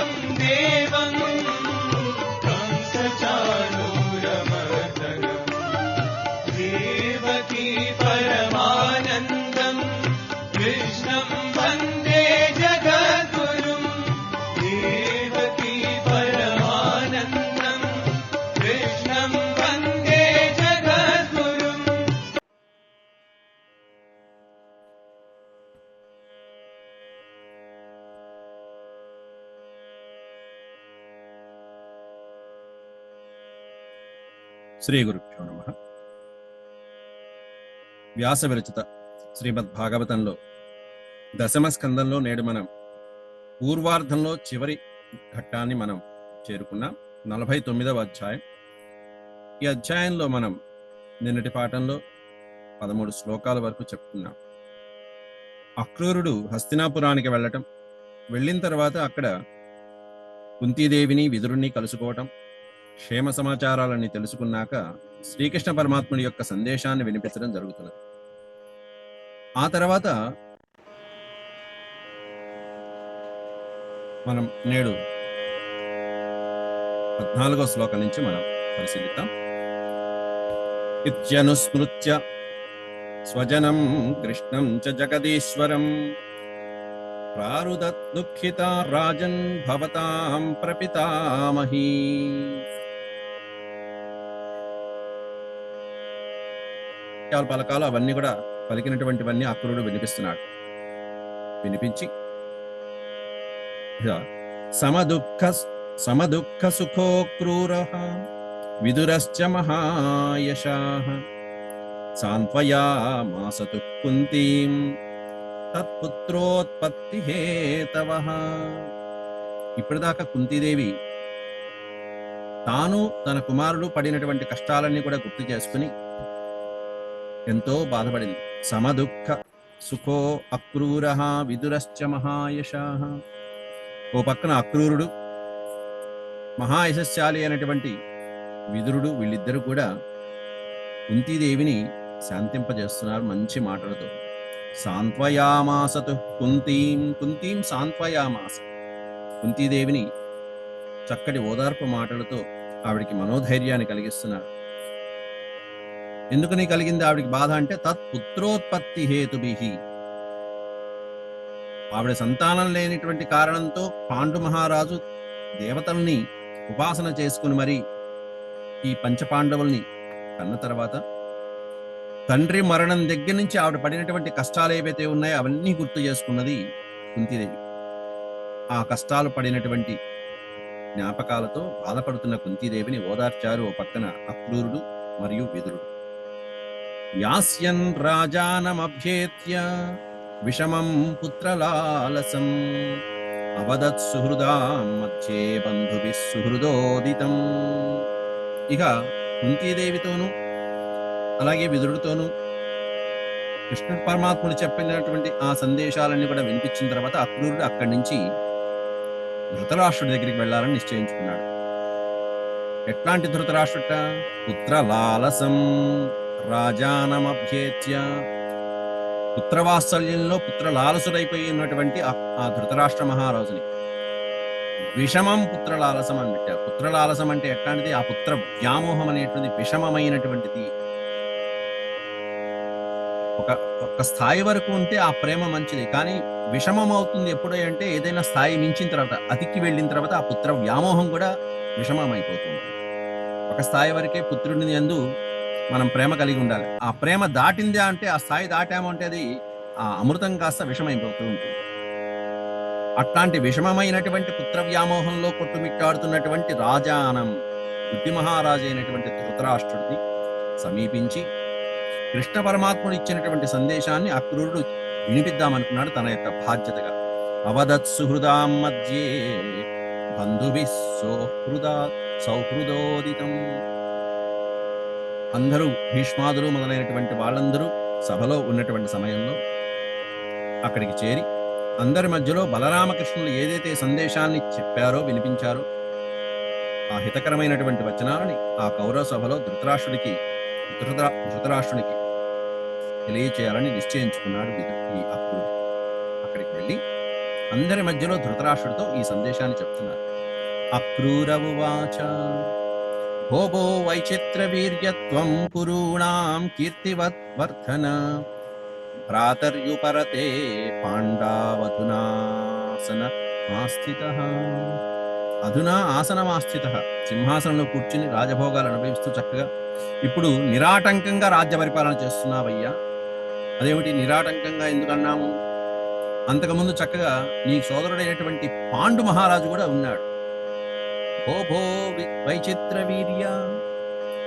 वरं देवं कंसचाणूरमर्दनम् देवकी परमानन्दं कृष्णं वन्दे जगद्गुरुं देवकी परमानन्दं कृष्णं वन्दे जगद्गुरुम्. శ్రీ గురుభ్యో నమః. వ్యాస విరచిత శ్రీమద్ భాగవతంలో దశమ స్కందంలో నేడు మనం పూర్వార్ధంలో చివరి ఘట్టాన్ని మనం చేరుకున్నాం. 49వ అధ్యాయం. ఈ అధ్యాయంలో మనం నిన్నటి పాఠంలో 13 శ్లోకాల వరకు చెప్పుకున్నాం. అక్రూరుడు హస్తినాపురానికి వెళ్ళిన తర్వాత అక్కడ కుంతీదేవిని విదురుణ్ణి కలుసుకోవటం, క్షేమ సమాచారాలన్నీ తెలుసుకున్నాక శ్రీకృష్ణ పరమాత్ముడి యొక్క సందేశాన్ని వినిపించడం జరుగుతున్నది. ఆ తర్వాత మనం నేడు 14వ శ్లోకం నుంచి మనం పరిశీలిద్దాం. ఇత్యనుస్మృత్య స్వజనం కృష్ణం చ జగదీశ్వరం ప్రారుదత్ దుఃఖితా రాజన్ భవతాం ప్రపితామహీ. పలకాలు అవన్నీ కూడా పలికినటువంటివన్నీ అక్రూరుడు వినిపిస్తున్నాడు. వినిపించి సమదుఃఖ సుఖో క్రూరః విదురశ్చ మహాయశాః సాంత్వయామాసతు కుంతీం తత్పుత్రోత్పత్తి హేతవః. ఇప్పటిదాకా కుంతీదేవి తాను తన కుమారుడు పడినటువంటి కష్టాలన్నీ కూడా గుర్తు చేసుకుని ఎంతో బాధపడింది. సమదుఃఖ సుఖో అక్రూరః విదురశ్చ మహాయశాః. ఓ పక్కన అక్రూరుడు, మహాయశస్శాలి అయినటువంటి విదురుడు, వీళ్ళిద్దరూ కూడా కుంతీదేవిని శాంతింపజేస్తున్నారు మంచి మాటలతో. సాంత్వయామాసతు కుంతీం సాంత్వయామాస. కుంతీదేవిని చక్కటి ఓదార్పు మాటలతో ఆవిడికి మనోధైర్యాన్ని కలిగిస్తున్నారు. ఎందుకని కలిగింది ఆవిడికి బాధ అంటే తత్ పుత్రోత్పత్తి హేతుభిః. ఆవిడ సంతానం లేనిటువంటి కారణంతో పాండు మహారాజు దేవతల్ని ఉపాసన చేసుకుని మరి ఈ పంచపాండవుల్ని కన్న తర్వాత తండ్రి మరణం దగ్గర నుంచి ఆవిడ పడినటువంటి కష్టాలు ఏవైతే ఉన్నాయో అవన్నీ గుర్తు చేసుకున్నది కుంతీదేవి. ఆ కష్టాలు పడినటువంటి జ్ఞాపకాలతో బాధపడుతున్న కుంతీదేవిని ఓదార్చారు ఓ పక్కన అక్రూరుడు మరియు విదురుడు. యాస్యన్ రాజానమభ్యేత్య విషమం పుత్రలాలసం అవదత్ సుహృదాం మధ్యే బంధుభిః సుహృదోదితం. ఇక కుంతీదేవితోనూ అలాగే విదురుడితోనూ కృష్ణ పరమాత్ముడు చెప్పినటువంటి ఆ సందేశాలన్నీ కూడా వినిపించిన తర్వాత అక్రూరుడు అక్కడి నుంచి ధృతరాష్ట్రుడి దగ్గరికి వెళ్ళాలని నిశ్చయించుకున్నాడు. ఎట్లాంటి ధృతరాష్ట్రుట? పుత్రలాలసం రాజానమభ్యేత్య. పుత్రవాత్సల్యంలో పుత్రలాలసుడైపోయి ఉన్నటువంటి ఆ ధృతరాష్ట్ర మహారాజుని విషమం పుత్రలాలసం అని పెట్టారు. పుత్రలాలసం అంటే ఎట్లాంటిది? ఆ పుత్ర వ్యామోహం అనేటువంటిది విషమమైనటువంటిది. ఒక స్థాయి వరకు ఉంటే ఆ ప్రేమ మంచిది, కానీ విషమం అవుతుంది ఎప్పుడు అంటే ఏదైనా స్థాయి మించిన తర్వాత, అతికి వెళ్ళిన తర్వాత ఆ పుత్ర వ్యామోహం కూడా విషమం అయిపోతుంది. ఒక స్థాయి వరకే పుత్రుని యందు మనం ప్రేమ కలిగి ఉండాలి. ఆ ప్రేమ దాటిందా అంటే, ఆ స్థాయి దాటామంటే అది ఆ అమృతం కాస్త విషమైపోతూ ఉంటుంది. అట్లాంటి విషమమైనటువంటి పుత్ర వ్యామోహంలో కొట్టుమిట్టాడుతున్నటువంటి రాజానం బుద్ధి మహారాజు అయినటువంటి ధృతరాష్ట్రుడిని సమీపించి కృష్ణ పరమాత్ముడు ఇచ్చినటువంటి సందేశాన్ని అక్రూరుడు వినిపిద్దామనుకున్నాడు తన యొక్క బాధ్యతగా. అవదత్ సుహృదాం మధ్యే బంధుభిః సౌహృదోదితం. అందరూ భీష్మాదులు మొదలైనటువంటి వాళ్ళందరూ సభలో ఉన్నటువంటి సమయంలో అక్కడికి చేరి అందరి మధ్యలో బలరామకృష్ణులు ఏదైతే సందేశాన్ని చెప్పారో, వినిపించారో ఆ హితకరమైనటువంటి వచనాలని ఆ కౌరవ సభలో ధృతరాష్ట్రునికి తెలియచేయాలని నిశ్చయించుకున్నాడు ఈ అప్పుడు. అక్కడికి వెళ్ళి అందరి మధ్యలో ధృతరాష్ట్రుడితో ఈ సందేశాన్ని చెప్తున్నారు. అక్రూరవువాచ భోభో వైచిత్ర వీర్యత్వం కురూణాం కీర్తివర్ధన భ్రాతర్యుపరతే పాండావధునాసన ఆస్థితః. అధునా ఆసనమాస్థితః, సింహాసనంలో కూర్చుని రాజభోగాలు అనుభవిస్తూ చక్కగా ఇప్పుడు నిరాటంకంగా రాజ్య పరిపాలన చేస్తున్నావయ్యా. అదేమిటి నిరాటంకంగా ఎందుకన్నాము? అంతకుముందు చక్కగా నీ సోదరుడైనటువంటి పాండు మహారాజు కూడా ఉన్నాడు. ఓ భో వైచిత్ర వీర్య,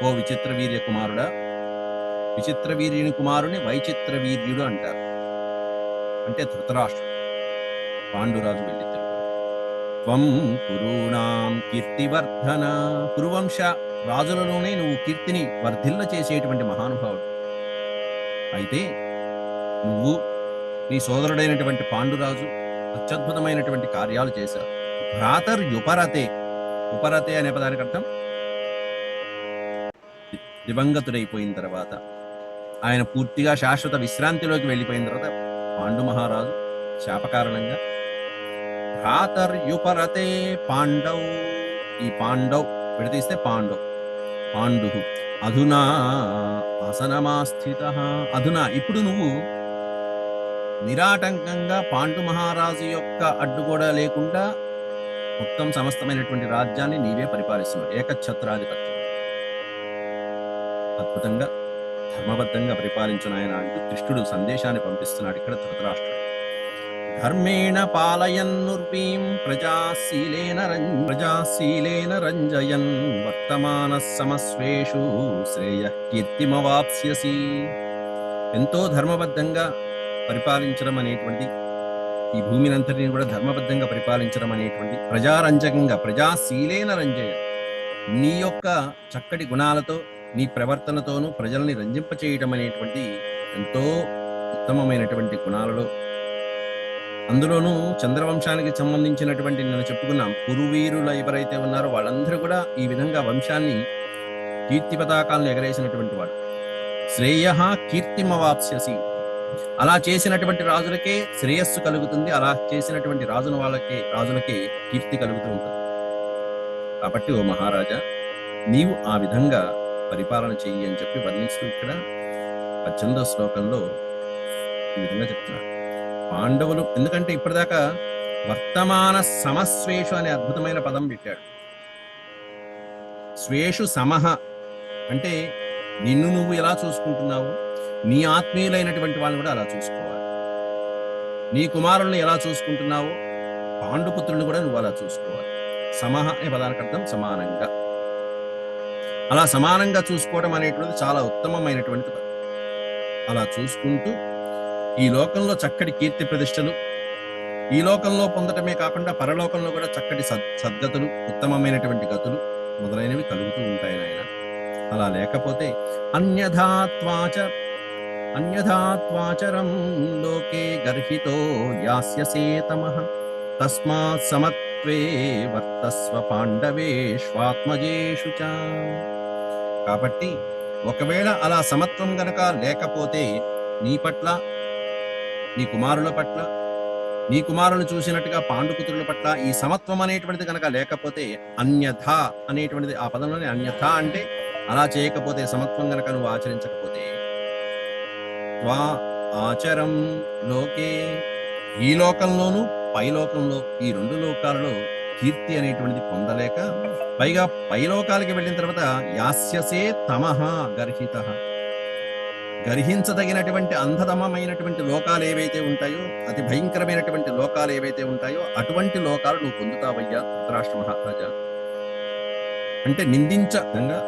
ఓ విచిత్ర వీర్య కుమారుడా, విచిత్ర వీర్యుని కుమారుని వైచిత్ర వీర్యుడు అంటారు. అంటే ధృతరాష్ట్రుడు, పాండురాజు వెళ్ళిద్దరు. త్వం కురూణాం కీర్తివర్ధన, కురువంశ రాజులలోనే నువ్వు కీర్తిని వర్ధిల్ల చేసేటువంటి మహానుభావుడు. అయితే నువ్వు నీ సోదరుడైనటువంటి పాండురాజు అత్యద్భుతమైనటువంటి కార్యాలు చేశారు. భ్రాతర్యుపరతే, ఉపరతే అనే పదానికి అర్థం దివంగతుడైపోయిన తర్వాత, ఆయన పూర్తిగా శాశ్వత విశ్రాంతిలోకి వెళ్ళిపోయిన తర్వాత పాండు మహారాజు శాపకారణంగా భ్రాతర్యుపరతే పాండవ్, ఈ పాండవ్ విడతీస్తే పాండవ్, పాండు అధునా ఆసనమాస్థిత. అధునా ఇప్పుడు నువ్వు నిరాటంకంగా పాండు మహారాజు యొక్క అడ్డు కూడా లేకుండా మొత్తం సమస్తమైనటువంటి రాజ్యాన్ని నీవే పరిపాలిస్తున్నావు. ఏకఛత్రాధిపత్యం, అద్భుతంగా ధర్మబద్ధంగా పరిపాలించిన ఆయన అంటూ కృష్ణుడు సందేశాన్ని పంపిస్తున్నాడు ఇక్కడ ధృతరాష్ట్రుడు. ధర్మేణ పాలయన్నుర్వీం ప్రజాశీలేన రంజయన్ వర్తమాన సమస్వేషు శ్రేయ కీర్తిమవాప్స్యసి. ఎంతో ధర్మబద్ధంగా పరిపాలించడం అనేటువంటి, ఈ భూమినంతటిని కూడా ధర్మబద్ధంగా పరిపాలించడం అనేటువంటి, ప్రజారంజకంగా ప్రజాశీలేన రంజయన్, నీ యొక్క చక్కటి గుణాలతో నీ ప్రవర్తనతోనూ ప్రజల్ని రంజింపచేయటం అనేటువంటి ఎంతో ఉత్తమమైనటువంటి గుణాలలో, అందులోనూ చంద్రవంశానికి సంబంధించినటువంటి నేను చెప్పుకున్నాం కురువీరులు ఎవరైతే ఉన్నారో వాళ్ళందరూ కూడా ఈ విధంగా వంశాన్ని కీర్తి పతాకాలను ఎగరేసినటువంటి వాడు. శ్రేయ కీర్తిమవాప్స్యసి, అలా చేసినటువంటి రాజులకే శ్రేయస్సు కలుగుతుంది, అలా చేసినటువంటి రాజులకే కీర్తి కలుగుతూ ఉంటుంది. కాబట్టి ఓ మహారాజా, నీవు ఆ విధంగా పరిపాలన చెయ్యి అని చెప్పి వర్ణిస్తూ ఇక్కడ 18వ శ్లోకంలో ఈ విధంగా చెప్తున్నాడు. పాండవులు, ఎందుకంటే ఇప్పటిదాకా వర్తమాన సమస్వేషు అనే అద్భుతమైన పదం పెట్టాడు. స్వేషు సమహ అంటే నిన్ను నువ్వు ఎలా చూసుకుంటున్నావు, నీ ఆత్మీయులైనటువంటి వాళ్ళని కూడా అలా చూసుకోవాలి. నీ కుమారుల్ని ఎలా చూసుకుంటున్నావో పాండుపుత్రులను కూడా నువ్వు అలా చూసుకోవాలి. సమహ అనే పదానికి అర్థం సమానంగా. అలా సమానంగా చూసుకోవడం అనేటువంటిది చాలా ఉత్తమమైనటువంటి పదం. అలా చూసుకుంటూ ఈ లోకంలో చక్కటి కీర్తి ప్రతిష్టలు ఈ లోకంలో పొందటమే కాకుండా పరలోకంలో కూడా చక్కటి సద్గతులు, ఉత్తమమైనటువంటి గతులు మొదలైనవి కలుగుతూ ఉంటాయి నాయన. అలా లేకపోతే అన్యథాత్వాచరం లోకే గర్హితో యాస్యసే తమః తస్మాత్ సమత్వే వర్తస్వ పాండవేష్వాత్మజేషు చ. కాబట్టి ఒకవేళ అలా సమత్వం గనక లేకపోతే నీ పట్ల, నీ కుమారుల పట్ల, నీ కుమారులు చూసినట్టుగా పాండుపుత్రుల పట్ల ఈ సమత్వం అనేటువంటిది కనుక లేకపోతే, అన్యథ అనేటువంటిది ఆ పదంలోనే, అన్యథ అంటే అలా చేయకపోతే, సమత్వం గనక నువ్వు ఆచరించకపోతే, త్వా ఆచరం లోకే, ఈ లోకంలోనూ పైలోకంలో, ఈ రెండు లోకాలలో కీర్తి అనేటువంటిది పొందలేక, పైగా పైలోకాలకి వెళ్ళిన తర్వాత యాస్యసే తమః గర్హితః, గర్హించదగినటువంటి అంధతమమైనటువంటి లోకాలు ఏవైతే ఉంటాయో, అతి భయంకరమైనటువంటి లోకాలు ఏవైతే ఉంటాయో అటువంటి లోకాలు నువ్వు పొందుతావయ్యా ధృతరాష్ట్ర మహారాజా. అంటే నిందించంగా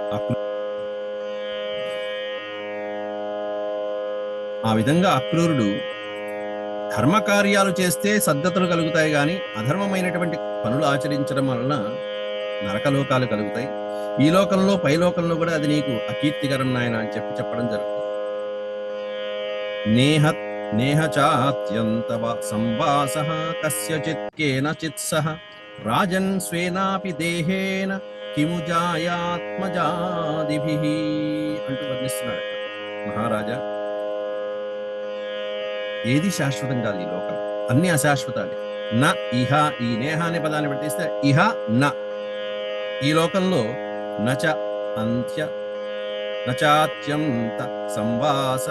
ఆ విధంగా అక్రూరుడు ధర్మకార్యాలు చేస్తే సద్గతులు కలుగుతాయి, కానీ అధర్మమైనటువంటి పనులు ఆచరించడం వలన నరకలోకాలు కలుగుతాయి. ఈ లోకంలో పైలోకంలో కూడా అది నీకు అకీర్తికరం నాయన అని చెప్పడం జరుగుతుంది. నేహ చాత్యంత సంవాసః కస్యచిత్ కేనచిత్ సహ రాజన్ స్వేనాపి దేహేన కిము జాయాత్మజాదిభిః అంటూ వర్ణిస్తున్నాడు మహారాజా. ఏది శాశ్వతం కాదు ఈ లోకం, అన్ని అశాశ్వతాలే. న ఇహ, ఈ నేహ అనే పదాన్ని పెట్టిస్తే ఇహ న, ఈ లోకంలో నచ అంత్య నచాత్యంత సంవాస,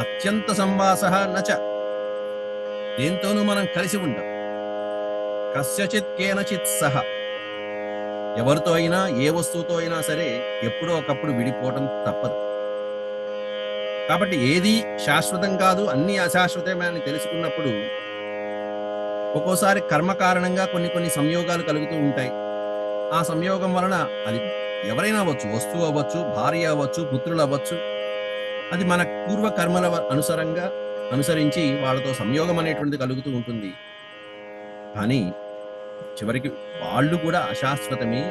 అత్యంత సంవాస నచ, దేంతోనూ మనం కలిసి ఉంటాం. కస్యచిత్ కేనచిత్ సహ, ఎవరితో అయినా ఏ వస్తువుతో అయినా సరే ఎప్పుడో ఒకప్పుడు విడిపోవటం తప్పదు. కాబట్టి ఏది శాశ్వతం కాదు, అన్ని అశాశ్వతమే అని తెలుసుకున్నప్పుడు ఒక్కోసారి కర్మ కారణంగా కొన్ని సంయోగాలు కలుగుతూ ఉంటాయి. ఆ సంయోగం వలన అది ఎవరైనా అవ్వచ్చు, వస్తువు అవ్వచ్చు, భార్య అవ్వచ్చు, పుత్రులు అవ్వచ్చు, అది మన పూర్వ కర్మల అనుసరించి వాళ్ళతో సంయోగం అనేటువంటిది కలుగుతూ ఉంటుంది. కానీ చివరికి వాళ్ళు కూడా అశాశ్వతమే.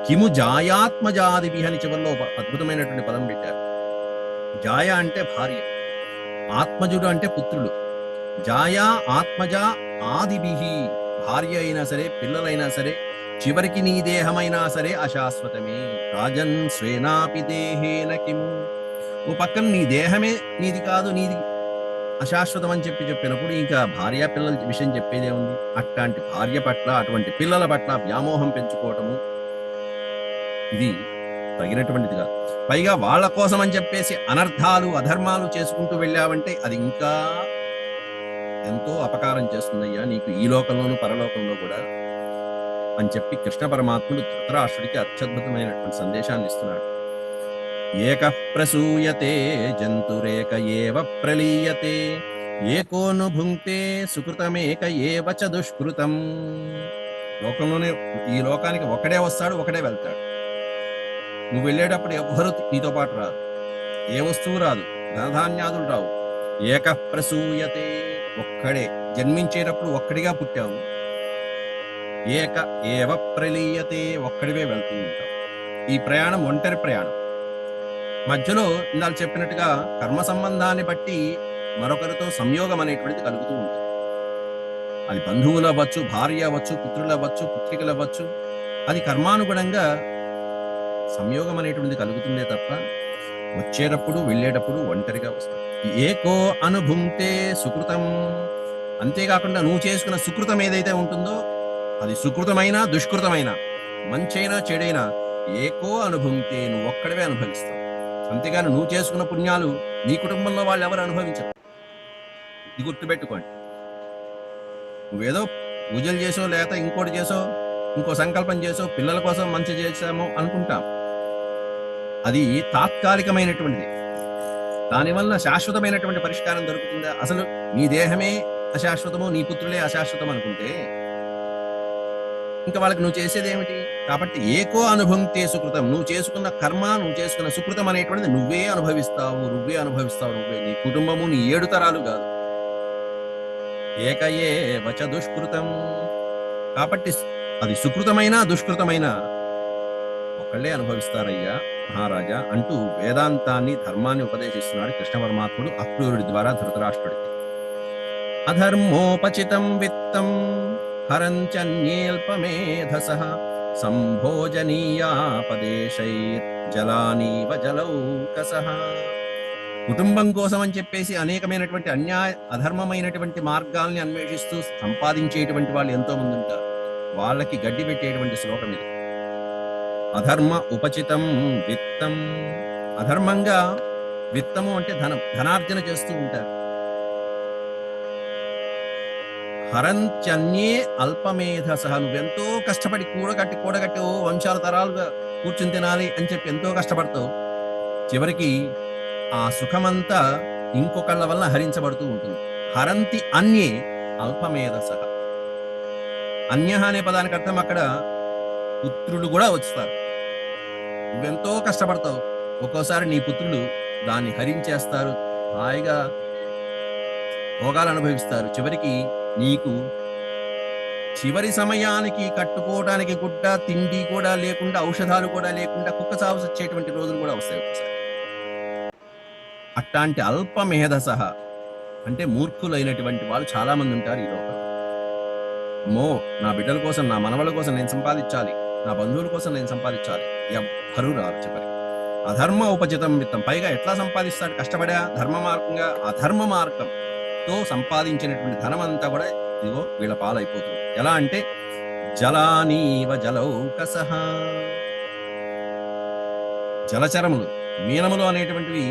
కిము జాయాత్మజాదిభి అని చివరిలో ఒక అద్భుతమైనటువంటి పదం పెట్టారు. జాయ అంటే భార్య, ఆత్మజుడు అంటే పుత్రులు. జాయా ఆత్మజ ఆదిభిహి, భార్య అయినా సరే, పిల్లలైనా సరే, చివరికి నీ దేహమైనా సరే అశాశ్వతమే. రాజన్ స్వేనాపి దేహేన కిము, ఓ పక్కన నీ దేహమే నీది కాదు, నీది అశాశ్వతం అని చెప్పినప్పుడు ఇంకా భార్య పిల్లల విషయం చెప్పేదే ఉంది. అట్లాంటి భార్య పట్ల, అటువంటి పిల్లల పట్ల వ్యామోహం పెంచుకోవటము ఇది తగినటువంటిది కాదు. పైగా వాళ్ళ కోసం అని చెప్పేసి అనర్థాలు అధర్మాలు చేసుకుంటూ వెళ్ళావంటే అది ఇంకా ఎంతో అపకారం చేస్తుందయ్యా నీకు, ఈ లోకంలోను పరలోకంలో కూడా అని చెప్పి కృష్ణ పరమాత్ముడు ధృతరాష్ట్రుడికి అత్యద్భుతమైనటువంటి సందేశాన్ని ఇస్తున్నాడు. ఏక ప్రసూయతే జంతురేక ఏవ ప్రలీయతే, ఏకోను భుంక్తే సుకృతమేక ఏవ చ దుష్కృతం. లోకంలోనే, ఈ లోకానికి ఒకడే వస్తాడు, ఒకడే వెళ్తాడు. నువ్వు వెళ్ళేటప్పుడు ఎవ్వరూ నీతో పాటు రాదు, ఏ వస్తువు రాదు, ధనధాన్యాదులు రావు. ఏక ప్రసూయతే, ఒక్కడే జన్మించేటప్పుడు ఒక్కడిగా పుట్టావు. ఏక ఏవ ప్రలీయతే, ఒక్కడివే వెళ్తూ ఉంటావు. ఈ ప్రయాణం ఒంటరి ప్రయాణం. మధ్యలో ఇందాక చెప్పినట్టుగా కర్మ సంబంధాన్ని బట్టి మరొకరితో సంయోగం అనేటువంటిది కలుగుతూ ఉంటుంది. అది బంధువులు అవ్వచ్చు, భార్య అవ్వచ్చు, పుత్రులు అవ్వచ్చు, పుత్రికలు అవ్వచ్చు, అది కర్మానుగుణంగా సంయోగం అనేటువంటిది కలుగుతుందే తప్ప వచ్చేటప్పుడు వెళ్ళేటప్పుడు ఒంటరిగా వస్తుంది. ఏకో అనుభుంక్తే సుకృతం, అంతేకాకుండా నువ్వు చేసుకున్న సుకృతం ఏదైతే ఉంటుందో అది సుకృతమైనా దుష్కృతమైనా, మంచైనా చెడైనా, ఏకో అనుభుంక్తే, నువ్వు ఒక్కడవే అనుభవిస్తావు. అంతేగాని నువ్వు చేసుకున్న పుణ్యాలు నీ కుటుంబంలో వాళ్ళు ఎవరు అనుభవించరు. ఇది గుర్తుపెట్టుకోండి. నువ్వేదో పూజలు చేసో, లేకపోతే ఇంకోటి చేసో, ఇంకో సంకల్పం చేసో, పిల్లల కోసం మంచి చేశామో అనుకుంటాం. అది తాత్కాలికమైనటువంటిది. దానివల్ల శాశ్వతమైనటువంటి పరిష్కారం దొరుకుతుందా? అసలు నీ దేహమే అశాశ్వతము, నీ పుత్రులే అశాశ్వతం అనుకుంటే ఇంకా వాళ్ళకి నువ్వు చేసేది ఏమిటి? కాబట్టి ఏకో అనుభుంక్తే సుకృతం, నువ్వు చేసుకున్న కర్మ, నువ్వు చేసుకున్న సుకృతం అనేటువంటిది నువ్వే అనుభవిస్తావు. నీ కుటుంబము, నీ 7 తరాలు కాదు. ఏకయేవ చ దుష్కృతం, కాబట్టి అది సుకృతమైన దుష్కృతమైన ఒకళ్ళే అనుభవిస్తారయ్యా మహారాజా అంటూ వేదాంతాన్ని, ధర్మాన్ని ఉపదేశిస్తున్నాడు కృష్ణ పరమాత్ముడు అక్రూరుడి ద్వారా ధృతరాష్ట్రుడికి. అధర్మోపచితం విత్తం హరంత్యన్యేల్పమేధసః సంభోజనీయాపదేశైర్ జలానీవ జలౌకసః. కుటుంబం కోసం అని చెప్పేసి అనేకమైనటువంటి అధర్మమైనటువంటి మార్గాల్ని అన్వేషిస్తూ సంపాదించేటువంటి వాళ్ళు ఎంతో మంది ఉంటారు. వాళ్ళకి గడ్డి పెట్టేటువంటి శ్లోకం ఇది. అధర్మ ఉపచితం విత్తం, అధర్మంగా విత్తము అంటే ధనార్జన చేస్తూ ఉంటారు. హరంత్యన్యే అల్పమేధసః, నువ్వెంతో కష్టపడి కూడగట్టి వంశాల తరాలుగా కూర్చుని తినాలి అని చెప్పి ఎంతో కష్టపడతావు. చివరికి ఆ సుఖమంతా ఇంకొకళ్ళ వల్ల హరించబడుతూ ఉంటుంది. హరంతి అన్యే అల్పమేధసః. అన్య అనే పదానికి అర్థం అక్కడ పుత్రులు కూడా వస్తారు. నువ్వెంతో కష్టపడతావు, ఒక్కోసారి నీ పుత్రులు దాన్ని హరించేస్తారు, హాయిగా భోగాలు అనుభవిస్తారు. చివరికి నీకు చివరి సమయానికి కట్టుకోవడానికి గుడ్డ, తిండి కూడా లేకుండా, ఔషధాలు కూడా లేకుండా కుక్క సాగు వచ్చేటువంటి రోజులు కూడా వస్తాయి ఒకసారి. అట్లాంటి అల్పమేధసః అంటే మూర్ఖులైనటువంటి వాళ్ళు చాలా మంది ఉంటారు ఈ లోకంలో. అమ్మో, నా బిడ్డల కోసం, నా మనవల కోసం నేను సంపాదించాలి, నా బంధువుల కోసం నేను సంపాదించాలి, ఎవ్వరూ రారు చివరికి. అధర్మ ఉపచితం విత్తం, పైగా ఎట్లా సంపాదిస్తాడు? కష్టపడా ధర్మ మార్గంగా, అధర్మ మార్గంతో సంపాదించినటువంటి ధనం అంతా కూడా ఇదిగో వీళ్ళ పాలైపోతుంది. ఎలా అంటే జలానీవ జలౌకసః, జలచరములు మీనములు అనేటువంటివి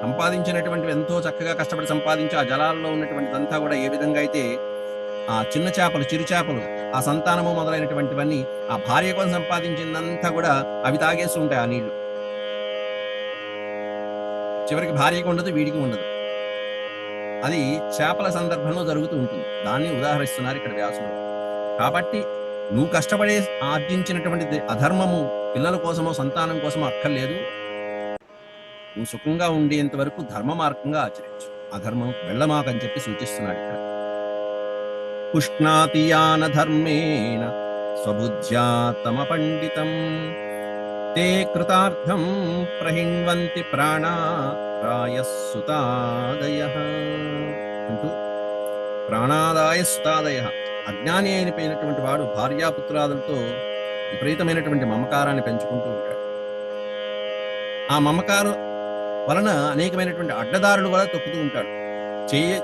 సంపాదించినటువంటివి ఎంతో చక్కగా కష్టపడి సంపాదించి ఆ జలాల్లో ఉన్నటువంటిదంతా కూడా ఏ విధంగా అయితే ఆ చిన్న చేపలు చిరు చేపలు ఆ సంతానము మొదలైనటువంటివన్నీ ఆ భార్య కోసం సంపాదించిందంతా కూడా అవి తాగేసి ఉంటాయి ఆ నీళ్లు. చివరికి భార్యకి ఉండదు, వీడికి ఉండదు. అది చేపల సందర్భంలో జరుగుతూ ఉంటుంది. దాన్ని ఉదాహరిస్తున్నారు ఇక్కడ వ్యాసులు. కాబట్టి నువ్వు కష్టపడి ఆర్జించినటువంటి అధర్మము పిల్లల కోసమో సంతానం కోసమో అక్కర్లేదు. నువ్వు సుఖంగా ఉండేంత వరకు ధర్మ మార్గంగా ఆచరించు, అధర్మం వెళ్ళమాకని చెప్పి సూచిస్తున్నాడు ఇక్కడ. పుష్ణాతియాన ధర్మేణ స్వబుద్ధ్యా తమ పండితం తే కృతార్థం ప్రహిణ్వంతి ప్రాణా రాయస్సుతాదయః అంటూ, ప్రాణాదాయ సుతాదయ, అజ్ఞాని అయినటువంటి వాడు భార్యాపుత్రాదులతో విపరీతమైనటువంటి మమకారాన్ని పెంచుకుంటూ ఉంటాడు. ఆ మమకారం వలన అనేకమైనటువంటి అడ్డదారులు కూడా తొక్కుతూ ఉంటాడు.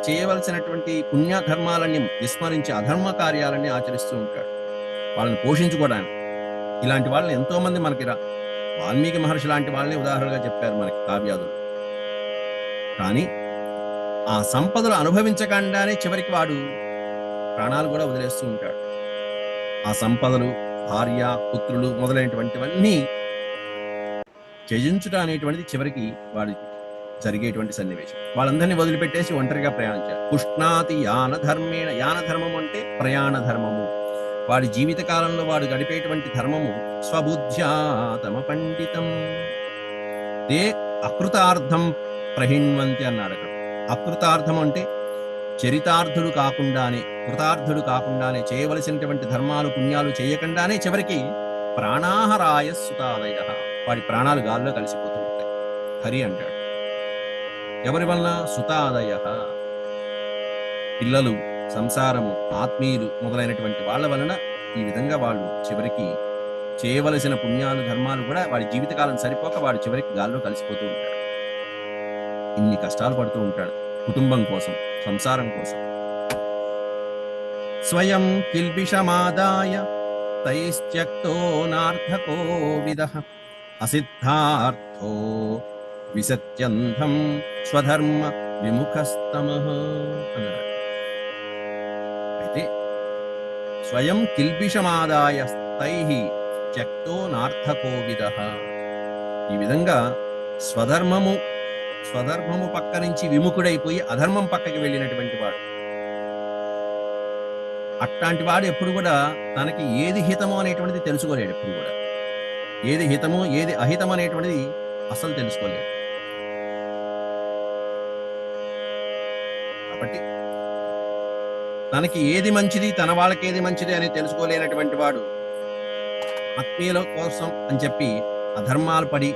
చేయవలసినటువంటి పుణ్యధర్మాలన్నీ విస్మరించి అధర్మ కార్యాలన్నీ ఆచరిస్తూ ఉంటాడు వాళ్ళని పోషించుకోవడానికి. ఇలాంటి వాళ్ళని ఎంతో మంది మనకి వాల్మీకి మహర్షి లాంటి వాళ్ళని ఉదాహరణగా చెప్పారు మనకి కావ్యాదులు. కానీ ఆ సంపదలు అనుభవించకుండానే చివరికి వాడు ప్రాణాలు కూడా వదిలేస్తూ ఉంటాడు. ఆ సంపదలు, భార్య, పుత్రులు మొదలైనటువంటివన్నీ త్యజించుట అనేటువంటిది చివరికి వాడికి జరిగేటువంటి సన్నివేశం. వాళ్ళందరినీ వదిలిపెట్టేసి ఒంటరిగా ప్రయాణించారు. పుష్ణాతి యాన ధర్మేణ, యాన ధర్మము అంటే ప్రయాణ ధర్మము. వాడి జీవిత కాలంలో వాడు గడిపేటువంటి ధర్మము స్వబుద్ధ్యా తమ పండితం తే అకృతార్థం ప్రహిణ్వంతి అన్నాడు అక్కడ. అకృతార్థం అంటే చరితార్థుడు కాకుండానే, కృతార్థుడు కాకుండానే, చేయవలసినటువంటి ధర్మాలు పుణ్యాలు చేయకుండానే చివరికి ప్రాణాహరాయ సుతాదయ, వాడి ప్రాణాలు గాల్లో కలిసిపోతూ ఉంటాయి. హరి అంటాడు. ఎవరి వలన? సుతాదయ, పిల్లలు, సంసారము, ఆత్మీయులు మొదలైనటువంటి వాళ్ళ వలన ఈ విధంగా వాళ్ళు చివరికి చేయవలసిన పుణ్యాలు ధర్మాలు కూడా వాడి జీవితకాలం సరిపోక వాడు చివరికి గాల్లో కలిసిపోతూ ఉంటాడు. ఇన్ని కష్టాలు పడుతూ ఉంటాడు కుటుంబం కోసం, సంసారం కోసం. స్వయం కిల్బిషమాదాయ తైశ్చక్తో నార్థకో విదః అసిద్ధార్థో విసత్యంధం స్వధర్మ విముఖస్తమః అన్నాడు. అయితే స్వయం కిల్బిషమాదాయ తైః త్యక్తో నార్థకో విదః, ఈ విధంగా స్వధర్మము పక్క నుంచి విముఖుడైపోయి అధర్మం పక్కకి వెళ్ళినటువంటి వాడు, అట్లాంటి వాడు ఎప్పుడు కూడా తనకి ఏది హితమో అనేటువంటిది తెలుసుకోలేడు. ఎప్పుడు కూడా ఏది హితమో ఏది అహితం అనేటువంటిది అసలు తెలుసుకోలేడు. కాబట్టి తనకి ఏది మంచిది, తన వాళ్ళకి ఏది మంచిది అని తెలుసుకోలేనటువంటి వాడు ఆత్మీయుల కోసం అని చెప్పి అధర్మాలు పడి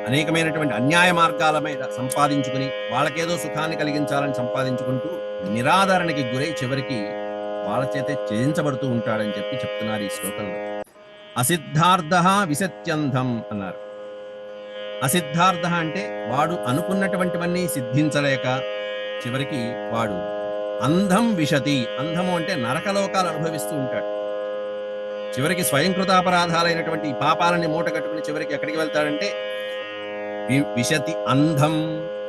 అనేకమైనటువంటి అన్యాయ మార్గాల మీద సంపాదించుకుని వాళ్ళకేదో సుఖాన్ని కలిగించాలని సంపాదించుకుంటూ నిరాదరణకి గురై చివరికి వాళ్ళ చేతే త్యజించబడుతూ ఉంటాడని చెప్పి చెప్తున్నారు ఈ శ్లోకంలో. అసిద్ధార్థ విసత్యంధం అన్నారు. అసిద్ధార్థ అంటే వాడు అనుకున్నటువంటివన్నీ సిద్ధించలేక చివరికి వాడు అంధం విశతి, అంధము అంటే నరకలోకాలు అనుభవిస్తూ ఉంటాడు. చివరికి స్వయంకృతాపరాధాలైనటువంటి పాపాలని మూట కట్టుకుని చివరికి ఎక్కడికి వెళ్తాడంటే విశతి అంధం.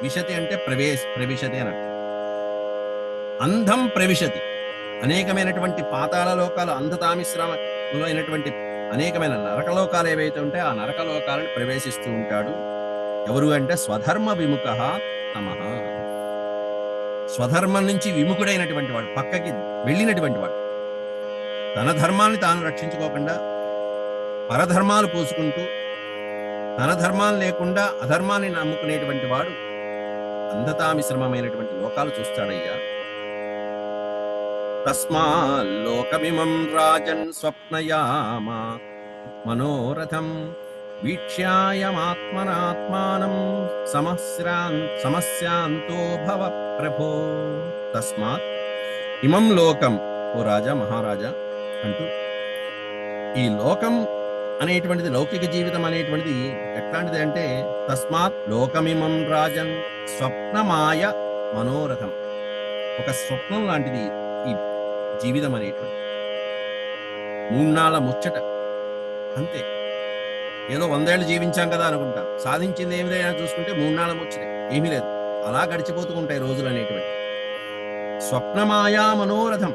విశతి అంటే ప్రవిశతి అని అర్థం. అంధం ప్రవిశతి, అనేకమైనటువంటి పాతాళ లోకాలు, అంధతామిశ్రమంలో అయినటువంటి అనేకమైన నరకలోకాలు ఏవైతే ఉంటాయో ఆ నరకలోకాలను ప్రవేశిస్తూ ఉంటాడు. ఎవరు అంటే స్వధర్మ విముఖ తమః, స్వధర్మం నుంచి విముఖుడైనటువంటి వాడు, పక్కకి వెళ్ళినటువంటి వాడు, తన ధర్మాన్ని తాను రక్షించుకోకుండా పరధర్మాలు పూసుకుంటూ తన ధర్మాలు లేకుండా అధర్మాన్ని నమ్ముకునేటువంటి వాడు అంధతామిశ్రమమైనటువంటి లోకాలు చూస్తాడయ్యా. తస్మాల్లోకమిమం రాజన్ స్వప్నయామ మనోరథం వీక్ష్యాయమాత్మనాత్మానం సమస్యాంతో భవ ప్రభో. తస్మాత్ ఇమం లోకం, ఓ రాజా మహారాజా అంటూ, ఈ లోకం అనేటువంటిది, లౌకిక జీవితం అనేటువంటిది ఎట్లాంటిది అంటే తస్మాత్ లోకమిమం రాజన్ స్వప్నమాయ మనోరథం, ఒక స్వప్నం లాంటిది జీవితం అనేటువంటి 3 నాళ్ళ ముచ్చట అంతే. ఏదో 100 ఏళ్ళు జీవించాం కదా అనుకుంటాం. సాధించింది ఏమిదైనా చూసుకుంటే 3 నాళ్ళ ముచ్చటే, ఏమీ లేదు. అలా గడిచిపోతూ ఉంటాయి రోజులు అనేటువంటి. స్వప్నమాయా మనోరథం,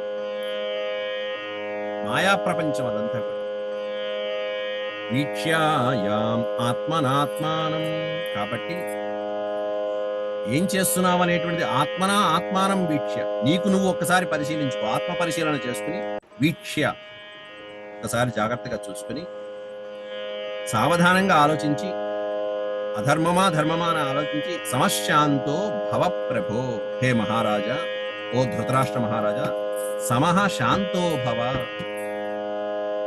మాయా ప్రపంచం అదంతా కూడా. వీక్ష్యాయాం ఆత్మనాత్మానం, కాబట్టి ఏం చేస్తున్నావు అనేటువంటిది ఆత్మానం వీక్ష్య, నీకు నువ్వు ఒక్కసారి పరిశీలించుకో, ఆత్మ పరిశీలన చేసుకుని వీక్ష్య ఒకసారి జాగ్రత్తగా చూసుకుని సావధానంగా ఆలోచించి అధర్మమా ధర్మమా అని ఆలోచించి సమశాంతో భవ ప్రభో, హే మహారాజా, ఓ ధృతరాష్ట్ర మహారాజా, సమః శాంతో భవ.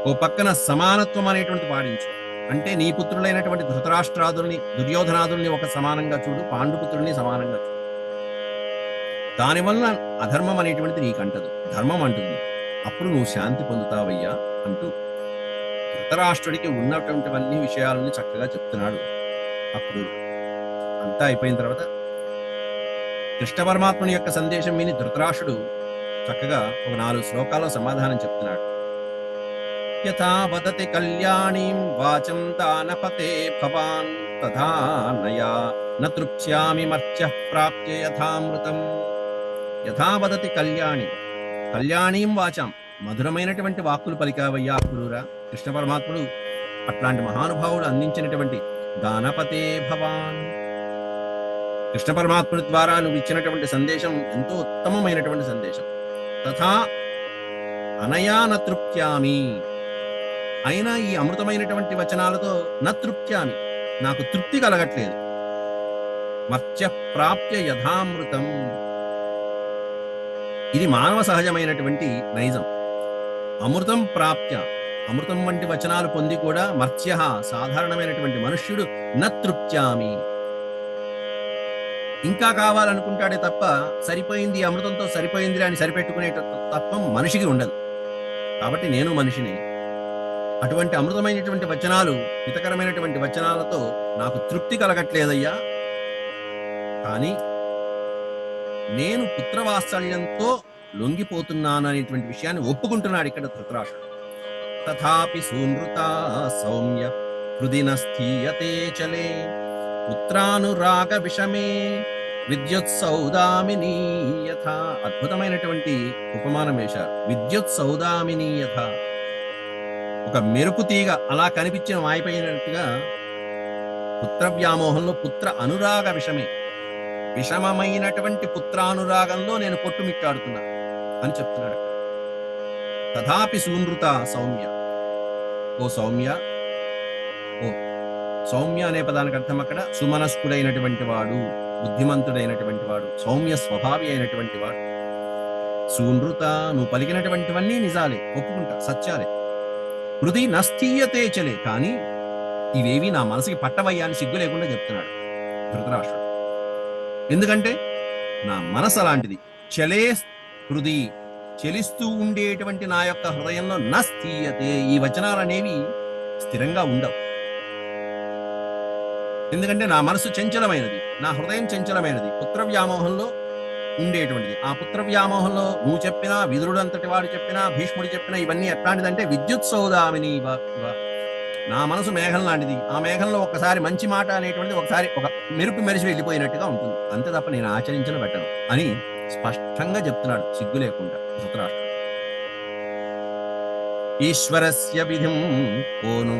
ఓ పక్కన సమానత్వం అనేటువంటి పాటించు, అంటే నీ పుత్రులైనటువంటి ధృతరాష్ట్రాదుల్ని దుర్యోధనాదుల్ని ఒక సమానంగా చూడు, పాండుపుత్రుల్ని సమానంగా చూడు. దానివల్ల అధర్మం అనేటువంటిది నీకు అంటదు, ధర్మం అంటుంది. అప్పుడు నువ్వు శాంతి పొందుతావయ్యా అంటూ ధృతరాష్ట్రుడికి ఉన్నటువంటివన్నీ విషయాలని చక్కగా చెప్తున్నాడు. అప్పుడు అంతా అయిపోయిన తర్వాత కృష్ణ పరమాత్ముని యొక్క సందేశం విని ధృతరాష్ట్రుడు చక్కగా ఒక 4 శ్లోకాల్లో సమాధానం చెప్తున్నాడు. యథా వదతి కళ్యాణీం వాచం దానపతే భవాన్ తథా నయా న తృప్స్యామి మర్త్యః ప్రాప్య యథామృతం. యథా వదతి కళ్యాణీం వాచాం, మధురమైనటువంటి వాక్కులు పలికావయ్యా అప్పుడురా. కృష్ణ పరమాత్ముడు అట్లాంటి మహానుభావుడు అందించినటువంటి దానపతే భవాన్, కృష్ణ పరమాత్ముడి ద్వారా నువ్వు ఇచ్చినటువంటి సందేశం ఎంతో ఉత్తమమైనటువంటి సందేశం. తథా అనయా న తృప్త్యామి, అయినా ఈ అమృతమైనటువంటి వచనాలతో నతృప్త్యామి, నాకు తృప్తి కలగట్లేదు. మర్త్య ప్రాప్య యథామృతం, ఇది మానవ సహజమైనటువంటి నైజం. అమృతం ప్రాప్య, అమృతం వంటి వచనాలు పొంది కూడా మర్త్య సాధారణమైనటువంటి మనుష్యుడు నతృప్త్యామి, ఇంకా కావాలనుకుంటాడే తప్ప సరిపోయింది, అమృతంతో సరిపోయింది అని సరిపెట్టుకునే తత్వం మనిషికి ఉండదు. కాబట్టి నేను మనిషిని, అటువంటి అమృతమైనటువంటి వచనాలు, హితకరమైనటువంటి వచనాలతో నాకు తృప్తి కలగట్లేదయ్యా. కానీ నేను పుత్రవాత్సల్యంతో లొంగిపోతున్నాను అనేటువంటి విషయాన్ని ఒప్పుకుంటున్నాడు ఇక్కడ ధృతరాష్ట్రుడు. తథాపి సూనృత సౌమ్య హృది నస్థీయతే చలే పుత్రానురాగ విషమే విద్యుత్ సౌదామినీ యథ. అద్భుతమైనటువంటి ఉపమానం వేశారు. విద్యుత్ సౌదామినీ యథ, ఒక మెరుపు తీగ అలా కనిపించిన మాయిపోయినట్టుగా పుత్ర వ్యామోహంలో పుత్ర అనురాగ విషమే, విషమమైనటువంటి పుత్రానురాగంలో నేను కొట్టుమిట్టాడుతున్నా అని చెప్తున్నాడు. తథాపి సూనృత సౌమ్య, ఓ సౌమ్య, ఓ సౌమ్య అనే పదానికి అర్థం అక్కడ సుమనస్కుడైనటువంటి వాడు, బుద్ధిమంతుడైనటువంటి వాడు, సౌమ్య స్వభావి అయినటువంటి వాడు. సూనృత, నువ్వు పలికినటువంటివన్నీ నిజాలే, ఒప్పుకుంటా, సత్యాలే. హృది నస్థీయతే చలే, కానీ ఇవేవి నా మనసుకి పట్టవయ్యా అని సిగ్గు లేకుండా చెప్తున్నాడు ధృతరాష్ట్రుడు. ఎందుకంటే నా మనసు అలాంటిది. చలే హృది, చెలిస్తూ ఉండేటువంటి నా యొక్క హృదయంలో నస్థీయతే, ఈ వచనాలు అనేవి స్థిరంగా ఉండవు. ఎందుకంటే నా మనసు చంచలమైనది, నా హృదయం చంచలమైనది, పుత్ర వ్యామోహంలో ఉండేటువంటిది. ఆ పుత్ర వ్యామోహంలో నువ్వు చెప్పినా, విదురుడు అంతటి వాడు చెప్పినా, భీష్ముడు చెప్పినా, ఇవన్నీ ఎట్లాంటిదంటే విద్యుత్ సౌదామిని, నా మనసు మేఘం లాంటిది. ఆ మేఘంలో ఒకసారి మంచి మాట అనేటువంటిది ఒకసారి ఒక మెరుపు మెరిసి వెళ్ళిపోయినట్టుగా ఉంటుంది, అంతే తప్ప నేను ఆచరించను పెట్టను అని స్పష్టంగా చెప్తున్నాడు సిగ్గు లేకుండా ధృతరాష్ట్రుడు. ఈశ్వరస్య విధిం కోను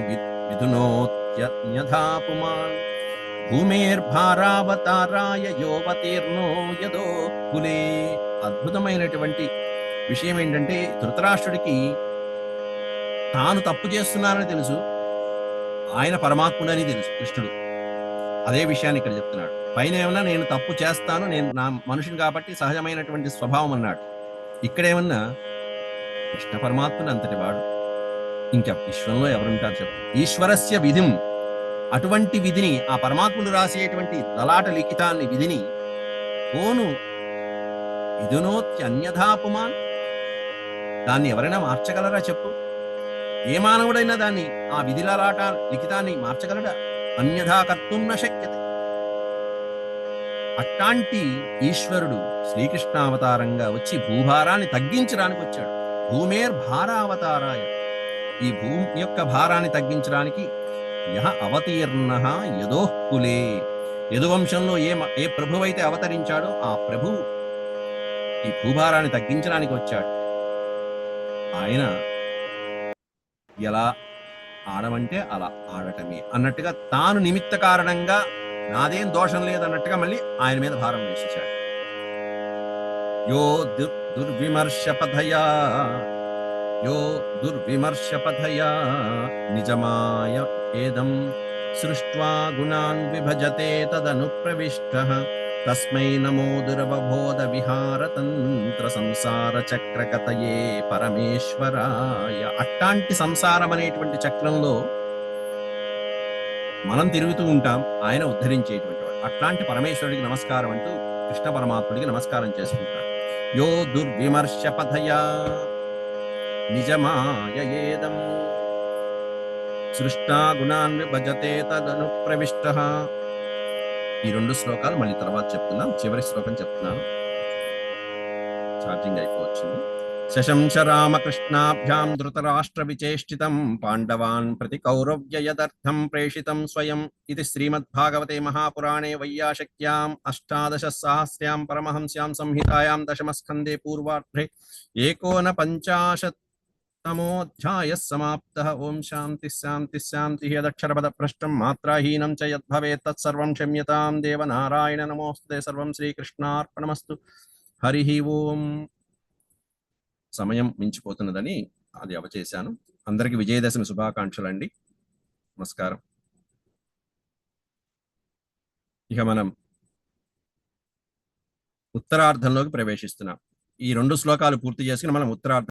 విధునోత్యన్యథా పుమాన్ భూమేర్భారావతారాయ యోవతీర్ణో యదో కులే. అద్భుతమైనటువంటి విషయం ఏంటంటే ధృతరాష్ట్రుడికి తాను తప్పు చేస్తున్నానని తెలుసు, ఆయన పరమాత్ముడని తెలుసు కృష్ణుడు. అదే విషయాన్ని ఇక్కడ చెప్తున్నాడు. పైన ఏమన్నా నేను తప్పు చేస్తాను, నేను నా మనుషుని కాబట్టి సహజమైనటువంటి స్వభావం అన్నాడు. ఇక్కడేమన్నా కృష్ణ పరమాత్ముడు అంతటి వాడు, ఇంకా విశ్వంలో ఎవరుంటారు చెప్పు. ఈశ్వరస్య విధిం, అటువంటి విధిని, ఆ పరమాత్ముడు రాసేటువంటి లలాట లిఖితాన్ని, విధిని కోను విధునోత్యన్యథా పుమాన్, దాన్ని ఎవరైనా మార్చగలరా చెప్పు? ఏ మానవుడైనా దాన్ని, ఆ విధి లలాట లిఖితాన్ని మార్చగలడా? అన్యథా కర్తుం న శక్యతే. అట్లాంటి ఈశ్వరుడు శ్రీకృష్ణావతారంగా వచ్చి భూభారాన్ని తగ్గించడానికి వచ్చాడు. భూమేర్ భారావతారాయ, ఈ భూమి యొక్క భారాన్ని తగ్గించడానికి యహ అవతీర్ణ యదోఃకులే, యదువంశంలో ఏ ప్రభువైతే అవతరించాడో ఆ ప్రభు ఈ భూభారాన్ని తగ్గించడానికి వచ్చాడు. ఆయన ఎలా ఆడమంటే అలా ఆడటమే అన్నట్టుగా, తాను నిమిత్త కారణంగా నాదేం దోషం లేదన్నట్టుగా మళ్ళీ ఆయన మీద భారం వేసేశాడు. యో దుర్విమర్శపథయా యో దుర్విమర్శపథయా నిజమాయ ఏదం సృష్ట్వా గుణాన్ విభజతే తదనుప్రవిష్టః తస్మై నమో దురవబోధ విహారతంత్ర సంసార చక్రకతయే పరమేశ్వరాయ. అట్లాంటి సంసారం అనేటువంటి చక్రంలో మనం తిరుగుతూ ఉంటాం, ఆయన ఉద్ధరించేటువంటి వాడు. అట్లాంటి పరమేశ్వరుడికి నమస్కారం అంటూ కృష్ణ పరమాత్ముడికి నమస్కారం చేసుకుంటాడు. యో దుర్విమర్శ పథయా నిజమాయ ఏదం సృష్టా గుణాన్ విభజతే తదను ప్రవిష్టః. ఈ 2 శ్లోకాలు మళ్ళీ తర్వాత చెప్తున్నాం. చివరి శ్లోకం చెప్తున్నాను, ఛార్జింగ్ అయిపోవచ్చింది. శశంశ రామకృష్ణాభ్యాం ధృతరాష్ట్ర విచేష్టితం పాండవాన్ ప్రతి కౌరవ్యయదర్థం ప్రేషితం స్వయం. ఇది శ్రీమద్భాగవతే మహాపురాణే వైయాశక్యాం అష్టాదశ సహస్ర్యాం పరమహంస్యాం సంహితాయాం దశమస్కందే పూర్వార్ధే 51తమోऽధ్యాయः సమాప్తः. ఓం శాంతి శాంతి శాంతి. యదక్షరపద భ్రష్టం మాత్రాహీనం చ యద్భవేత్ తత్సర్వం క్షమ్యతాం దేవనారాయణ నమోస్తుతే. సర్వం శ్రీకృష్ణార్పణమస్తు. హరి ఓం. సమయం మించిపోతున్నదని అది అవచేశాను. అందరికీ విజయదశమి శుభాకాంక్షలు అండి. నమస్కారం. ఇక మనం ఉత్తరార్ధంలోకి ప్రవేశిస్తున్నాం. ఈ 2 శ్లోకాలు పూర్తి చేసుకుని మనం ఉత్తరార్ధం